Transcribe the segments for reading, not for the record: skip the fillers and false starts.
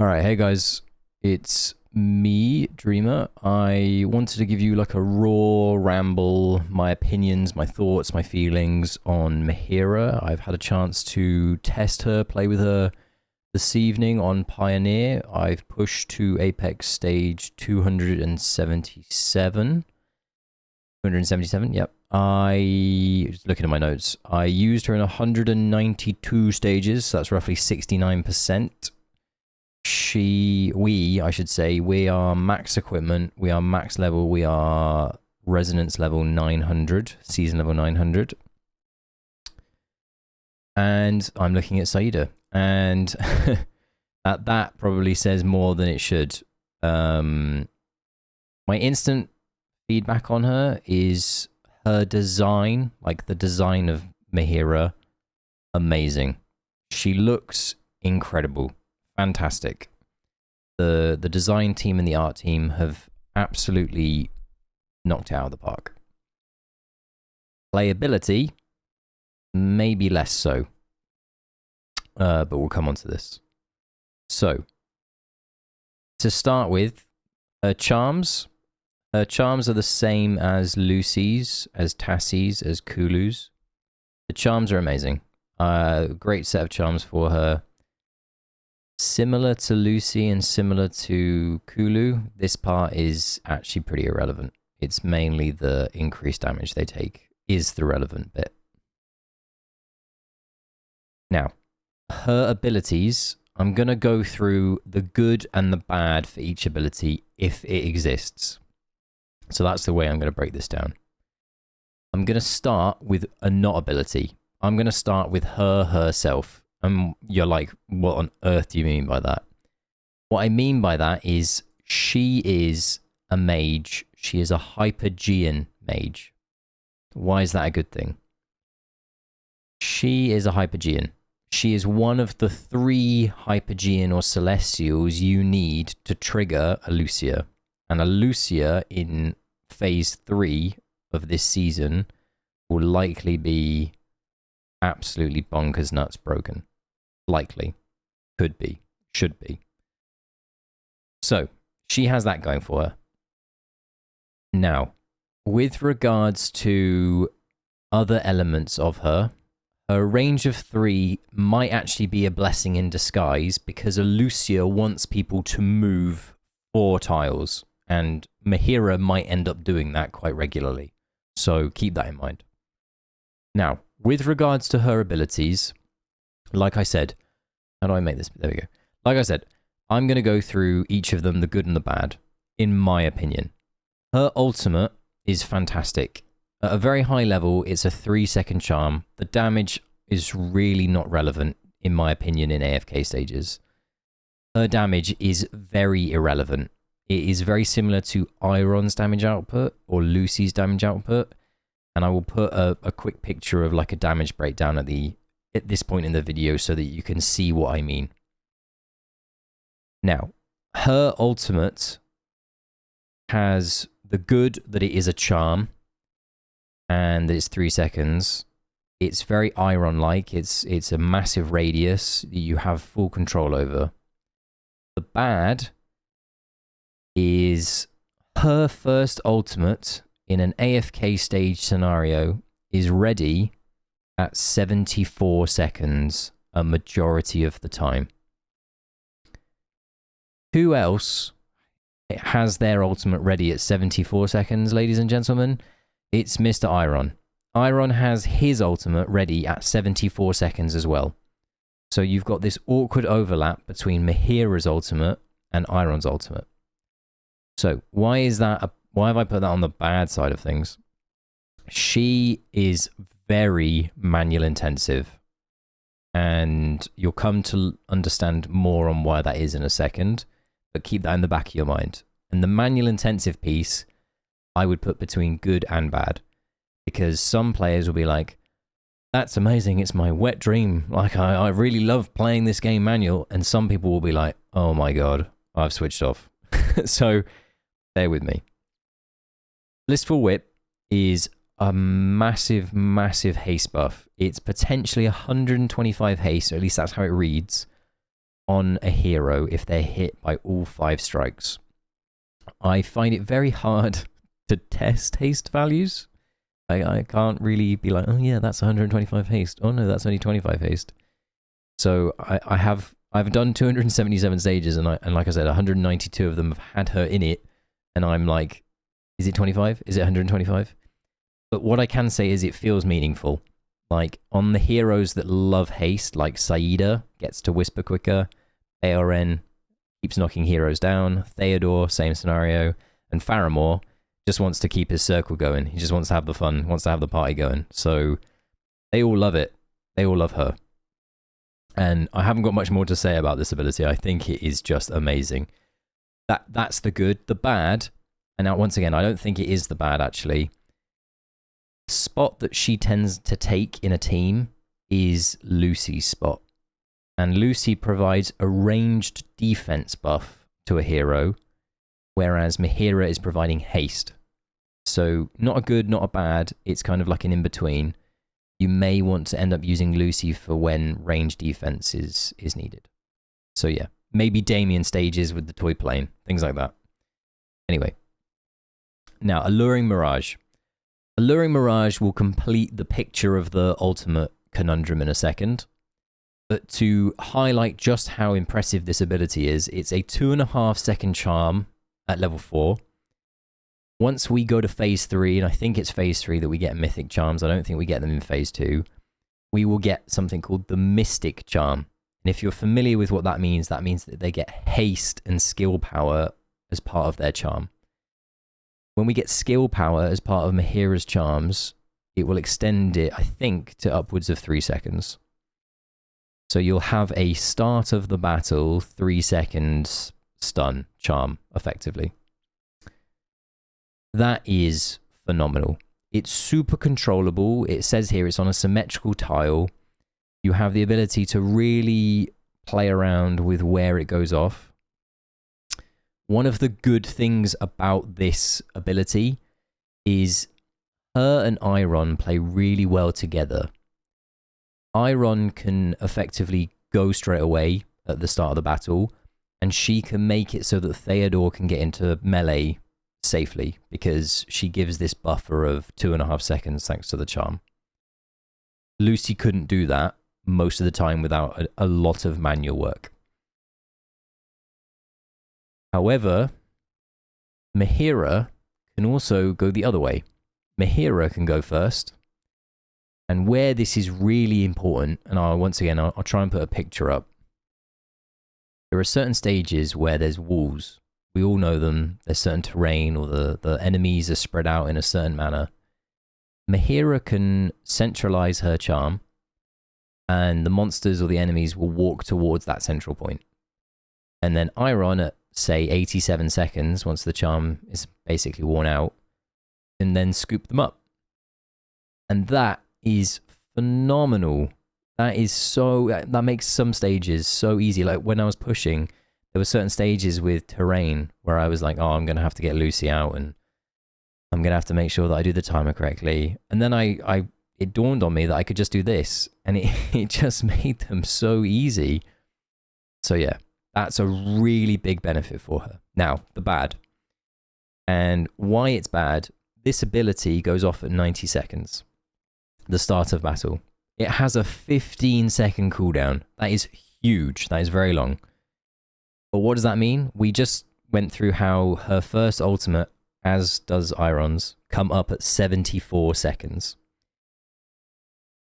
Alright, hey guys, it's me, Dreamer. I wanted to give you like a raw ramble, my opinions, my thoughts, my feelings on Mehira. I've had a chance to test her, play with her this evening on Pioneer. I've pushed to Apex Stage 277. 277, yep. Just looking at my notes, I used her in 192 stages, so that's roughly 69%. I should say, we are max equipment, we are max level, we are resonance level 900, season level 900. And I'm looking at Saida, and that probably says more than it should. My instant feedback on her is her design, like the design of Mehira, amazing. She looks incredible. Fantastic. The design team and the art team have absolutely knocked it out of the park. Playability, maybe less so. But we'll come on to this. So, to start with, her charms are the same as Lucy's, as Tassie's, as Kulu's. The charms are amazing. Great set of charms for her. Similar to Lucy and similar to Kulu, this part is actually pretty irrelevant. It's mainly the increased damage they take is the relevant bit. Now, her abilities, I'm going to go through the good and the bad for each ability if it exists. So that's the way I'm going to break this down. I'm going to start with a not ability. I'm going to start with her herself. You're like, what on earth do you mean by that? What I mean by that is she is a mage. She is a hypergian mage. Why is that a good thing? She is a hypergian. She is one of the 3 hypergian or celestials you need to trigger a Lucia. And a Lucia in phase 3 of this season will likely be absolutely bonkers nuts broken. Likely. Could be. Should be. So, she has that going for her. Now, with regards to other elements of her, her range of 3 might actually be a blessing in disguise because a Lucia wants people to move 4 tiles, and Mehira might end up doing that quite regularly. So keep that in mind. Now, with regards to her abilities, like I said, how do I make this? There we go. Like I said, I'm going to go through each of them, the good and the bad, in my opinion. Her ultimate is fantastic. At a very high level, it's a 3-second charm. The damage is really not relevant, in my opinion, in AFK stages. Her damage is very irrelevant. It is very similar to Iron's damage output or Lucy's damage output. And I will put a quick picture of like a damage breakdown at this point in the video so that you can see what I mean. Now, her ultimate has the good that it is a charm and that it's 3 seconds. It's very Iron-like. It's a massive radius that you have full control over. The bad is her first ultimate in an AFK stage scenario is ready at 74 seconds a majority of the time. Who else has their ultimate ready at 74 seconds, ladies and gentlemen? It's Mr. Iron. Iron has his ultimate ready at 74 seconds as well. So you've got this awkward overlap between Mehira's ultimate and Iron's ultimate. So why is that? Why have I put that on the bad side of things? She is very manual intensive, and you'll come to understand more on why that is in a second, but keep that in the back of your mind. And the manual intensive piece, I would put between good and bad, because some players will be like, that's amazing, it's my wet dream, like I really love playing this game manual, and some people will be like, oh my god, I've switched off. So bear with me. Blissful Whip is a massive, massive haste buff. It's potentially 125 haste, or at least that's how it reads. on a hero if they're hit by all 5 strikes. I find it very hard to test haste values. I can't really be like, oh yeah, that's 125 haste. Oh no, that's only 25 haste. So I've done 277 stages, and like I said, 192 of them have had her in it, and I'm like, is it 25? Is it 125? But what I can say is it feels meaningful. Like, on the heroes that love haste, like Saida gets to whisper quicker, ARN keeps knocking heroes down, Theodore, same scenario, and Faramore just wants to keep his circle going. He just wants to have the fun, wants to have the party going. So they all love it. They all love her. And I haven't got much more to say about this ability. I think it is just amazing. That's the good. The bad, and now once again, I don't think it is the bad, actually. The spot that she tends to take in a team is Lucy's spot. And Lucy provides a ranged defense buff to a hero, whereas Mehira is providing haste. So not a good, not a bad. It's kind of like an in-between. You may want to end up using Lucy for when range defense is needed. So yeah, maybe Damien stages with the toy plane, things like that. Anyway, now Alluring Mirage. Alluring Mirage will complete the picture of the ultimate conundrum in a second. But to highlight just how impressive this ability is, it's a 2.5 second charm at level 4. Once we go to phase 3, and I think it's phase 3 that we get mythic charms, I don't think we get them in phase 2, we will get something called the Mystic Charm. And if you're familiar with what that means that they get haste and skill power as part of their charm. When we get skill power as part of Mehira's charms, it will extend it, I think, to upwards of 3 seconds. So you'll have a start of the battle, 3 seconds stun charm, effectively. That is phenomenal. It's super controllable. It says here it's on a symmetrical tile. You have the ability to really play around with where it goes off. One of the good things about this ability is her and Iron play really well together. Iron can effectively go straight away at the start of the battle, and she can make it so that Theodore can get into melee safely because she gives this buffer of 2.5 seconds thanks to the charm. Lucy couldn't do that most of the time without a lot of manual work. However, Mehira can also go the other way. Mehira can go first. And where this is really important, and once again, I'll try and put a picture up. There are certain stages where there's walls. We all know them. There's certain terrain, or the enemies are spread out in a certain manner. Mehira can centralize her charm, and the monsters or the enemies will walk towards that central point. And then Iron at, say, 87 seconds, once the charm is basically worn out, can then scoop them up. And that is phenomenal. That makes some stages so easy. Like when I was pushing, there were certain stages with terrain where I was like, oh, I'm going to have to get Lucy out and I'm going to have to make sure that I do the timer correctly. And then it dawned on me that I could just do this, and it just made them so easy. So yeah, that's a really big benefit for her. Now, the bad. And why it's bad, this ability goes off at 90 seconds. The start of battle. It has a 15-second cooldown. That is huge. That is very long. But what does that mean? We just went through how her first ultimate, as does Iron's, come up at 74 seconds.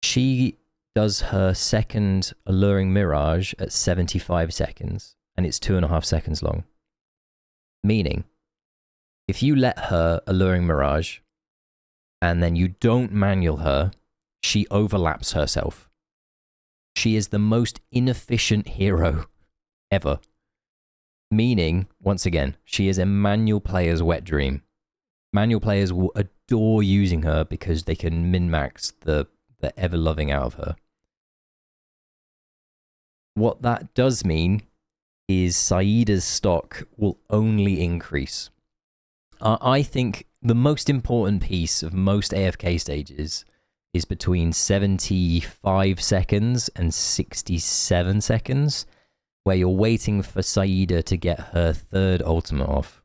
She does her second Alluring Mirage at 75 seconds, and it's 2.5 seconds long. Meaning, if you let her Alluring Mirage, and then you don't manual her, she overlaps herself. She is the most inefficient hero ever. Meaning, once again, she is a manual player's wet dream. Manual players will adore using her because they can min-max the ever-loving out of her. What that does mean is Saida's stock will only increase. I think the most important piece of most AFK stages is between 75 seconds and 67 seconds, where you're waiting for Saida to get her third ultimate off.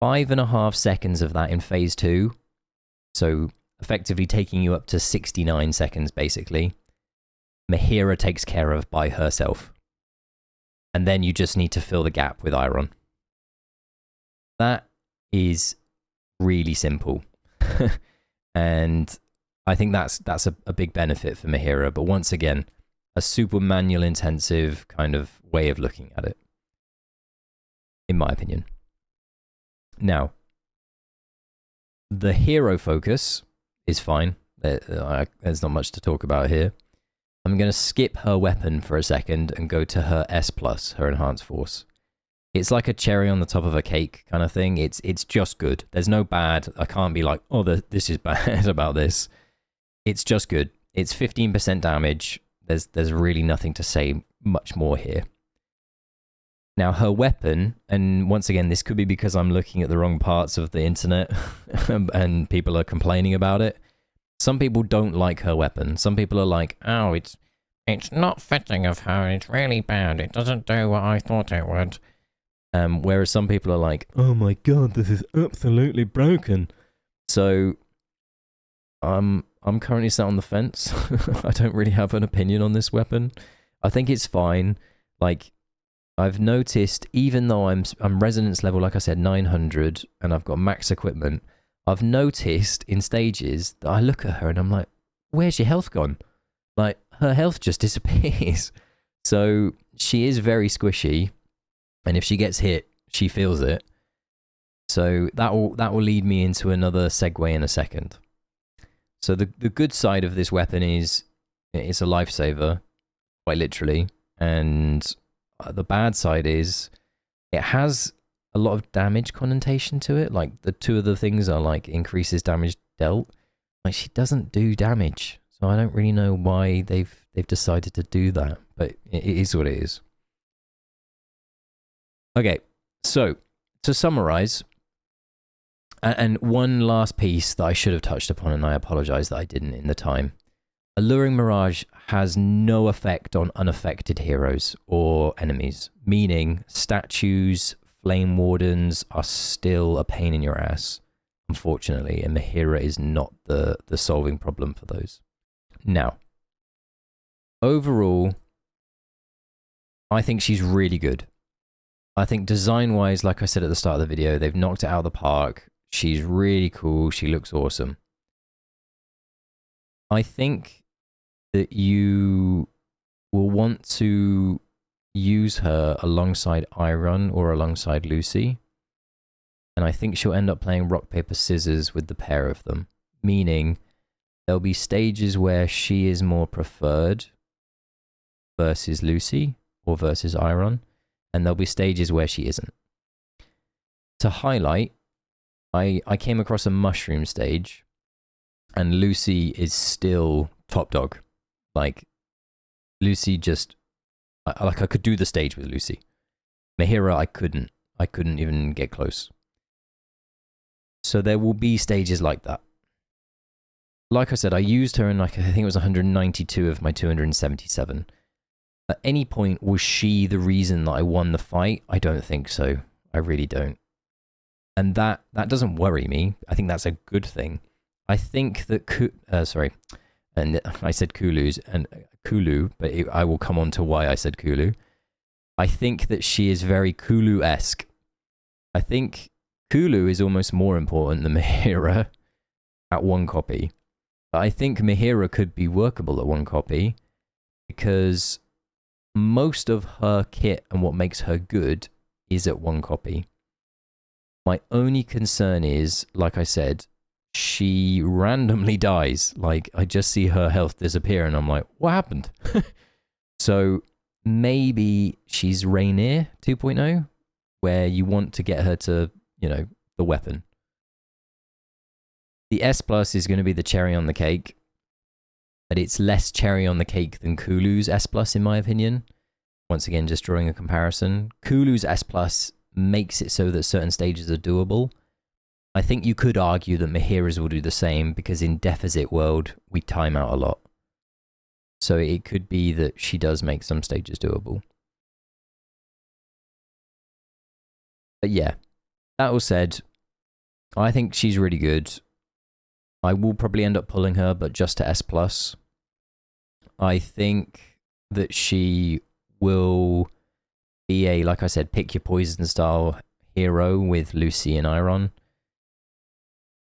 5.5 seconds of that in phase 2, so effectively taking you up to 69 seconds basically, Mehira takes care of by herself. And then you just need to fill the gap with Iron. That is really simple. And I think that's a big benefit for Mehira, but once again, a super manual intensive kind of way of looking at it, in my opinion. Now, the hero focus is fine. There's not much to talk about here. I'm going to skip her weapon for a second and go to her S+, her enhanced force. It's like a cherry on the top of a cake kind of thing. It's just good. There's no bad. I can't be like, oh, this is bad about this. It's just good. It's 15% damage. There's really nothing to say much more here. Now, her weapon, and once again, this could be because I'm looking at the wrong parts of the internet and people are complaining about it. Some people don't like her weapon. Some people are like, oh, it's not fitting of her. It's really bad. It doesn't do what I thought it would. Whereas some people are like, oh my god, this is absolutely broken. So, I'm currently sat on the fence. I don't really have an opinion on this weapon. I think it's fine. Like, I've noticed, even though I'm resonance level, like I said, 900, and I've got max equipment, I've noticed in stages that I look at her and I'm like, where's your health gone? Like, her health just disappears. So she is very squishy, and if she gets hit, she feels it. So that will lead me into another segue in a second. So the good side of this weapon is it's a lifesaver, quite literally, and the bad side is it has a lot of damage connotation to it. Like, the two of the things are like increases damage dealt. Like, she doesn't do damage, so I don't really know why they've decided to do that, but it is what it is. Okay, so to summarize, and one last piece that I should have touched upon, and I apologize that I didn't in the time. Alluring Mirage has no effect on unaffected heroes or enemies, meaning statues, flame wardens are still a pain in your ass, unfortunately, and Mehira is not the solving problem for those. Now, overall, I think she's really good. I think design-wise, like I said at the start of the video, they've knocked it out of the park. She's really cool. She looks awesome. I think that you will want to use her alongside Iron or alongside Lucy. And I think she'll end up playing rock, paper, scissors with the pair of them. Meaning, there'll be stages where she is more preferred versus Lucy or versus Iron. And there'll be stages where she isn't. To highlight, I came across a mushroom stage, and Lucy is still top dog. Like, Lucy just... I could do the stage with Lucy. Mehira, I couldn't. I couldn't even get close. So there will be stages like that. Like I said, I used her in, like, I think it was 192 of my 277. At any point, was she the reason that I won the fight? I don't think so. I really don't. And that doesn't worry me. I think that's a good thing. I think that... and I said Kulu, but I will come on to why I said Kulu. I think that she is very Kulu-esque. I think Kulu is almost more important than Mehira at one copy. But I think Mehira could be workable at one copy because most of her kit and what makes her good is at one copy. My only concern is, like I said, she randomly dies. Like, I just see her health disappear and I'm like, what happened? So maybe she's Reinier 2.0, where you want to get her to, you know, the weapon. The S+ is going to be the cherry on the cake, but it's less cherry on the cake than Kulu's S+, in my opinion. Once again, just drawing a comparison. Kulu's S+ makes it so that certain stages are doable. I think you could argue that Mehira's will do the same, because in Deficit World, we time out a lot. So it could be that she does make some stages doable. But yeah, that all said, I think she's really good. I will probably end up pulling her, but just to S+. I think that she will be a, like I said, pick your poison style hero with Lucy and Iron.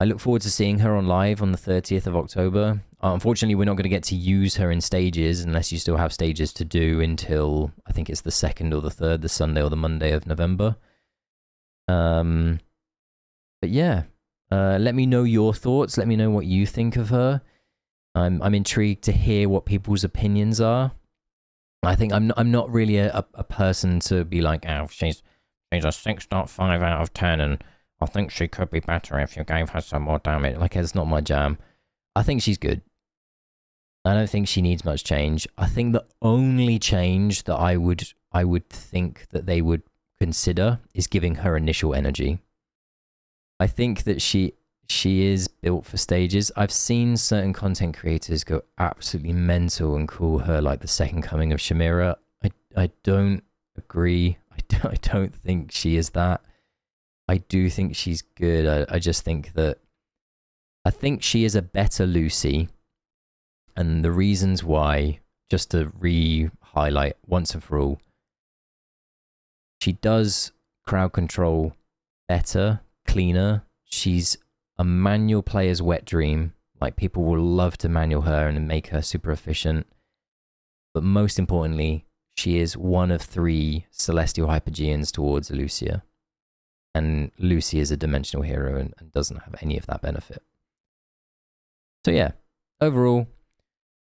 I look forward to seeing her on live on the 30th of October. Unfortunately, we're not going to get to use her in stages unless you still have stages to do until, I think it's the 2nd or the 3rd, the Sunday or the Monday of November. But yeah, let me know your thoughts. Let me know what you think of her. I'm intrigued to hear what people's opinions are. I think I'm not really a person to be like, oh, she's a 6.5 out of 10 and I think she could be better if you gave her some more damage. Like, it's not my jam. I think she's good. I don't think she needs much change. I think the only change that I would think that they would consider is giving her initial energy. I think that she is built for stages. I've seen certain content creators go absolutely mental and call her like the second coming of Mehira. I don't agree. I don't think she is that. I do think she's good. I just think that I think she is a better Lucy. And the reasons why, just to re-highlight once and for all, she does crowd control better, cleaner. She's a manual player's wet dream. Like, people will love to manual her and make her super efficient. But most importantly, she is one of 3 celestial hypergeans towards Lucia. And Lucy is a dimensional hero and doesn't have any of that benefit. So yeah, overall,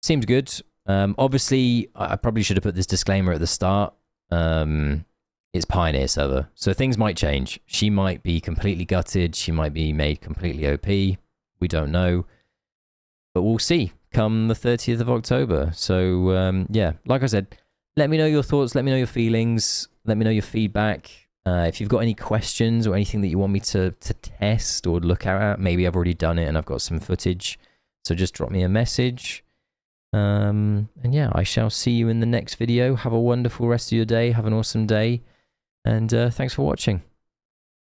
seems good. Obviously, I probably should have put this disclaimer at the start. It's Pioneer server, so things might change. She might be completely gutted. She might be made completely OP. We don't know. But we'll see come the 30th of October. So yeah, like I said, let me know your thoughts. Let me know your feelings. Let me know your feedback. If you've got any questions or anything that you want me to test or look at, maybe I've already done it and I've got some footage. So just drop me a message. And yeah, I shall see you in the next video. Have a wonderful rest of your day. Have an awesome day. And thanks for watching.